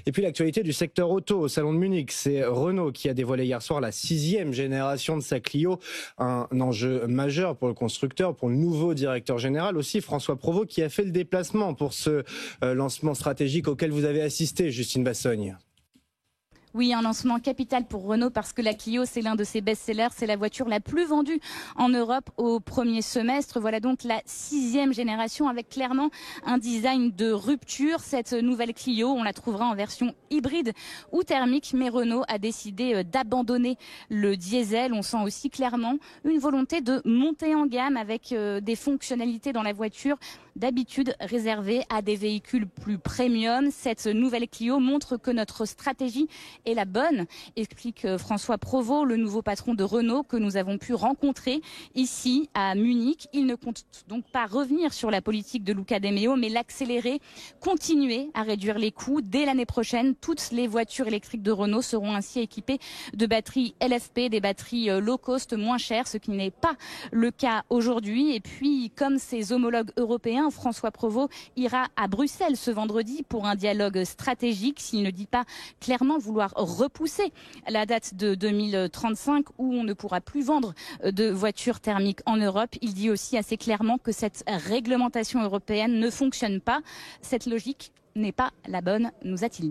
Et puis l'actualité du secteur auto au salon de Munich, c'est Renault qui a dévoilé hier soir la 6e génération de sa Clio, un enjeu majeur pour le constructeur, pour le nouveau directeur général aussi, François Provost, qui a fait le déplacement pour ce lancement stratégique auquel vous avez assisté, Justine Bassogne. Oui, un lancement capital pour Renault parce que la Clio, c'est l'un de ses best-sellers. C'est la voiture la plus vendue en Europe au premier semestre. Voilà donc la 6e génération avec clairement un design de rupture. Cette nouvelle Clio, on la trouvera en version hybride ou thermique. Mais Renault a décidé d'abandonner le diesel. On sent aussi clairement une volonté de monter en gamme avec des fonctionnalités dans la voiture d'habitude réservées à des véhicules plus premium. Cette nouvelle Clio montre que notre stratégie est la bonne, explique François Provost, le nouveau patron de Renault que nous avons pu rencontrer ici à Munich. Il ne compte donc pas revenir sur la politique de Luca De Meo, mais l'accélérer, continuer à réduire les coûts. Dès l'année prochaine, toutes les voitures électriques de Renault seront ainsi équipées de batteries LFP, des batteries low cost moins chères, ce qui n'est pas le cas aujourd'hui. Et puis, comme ses homologues européens, François Provost ira à Bruxelles ce vendredi pour un dialogue stratégique, s'il ne dit pas clairement vouloir repousser la date de 2035 où on ne pourra plus vendre de voitures thermiques en Europe. Il dit aussi assez clairement que cette réglementation européenne ne fonctionne pas. Cette logique n'est pas la bonne, nous a-t-il dit.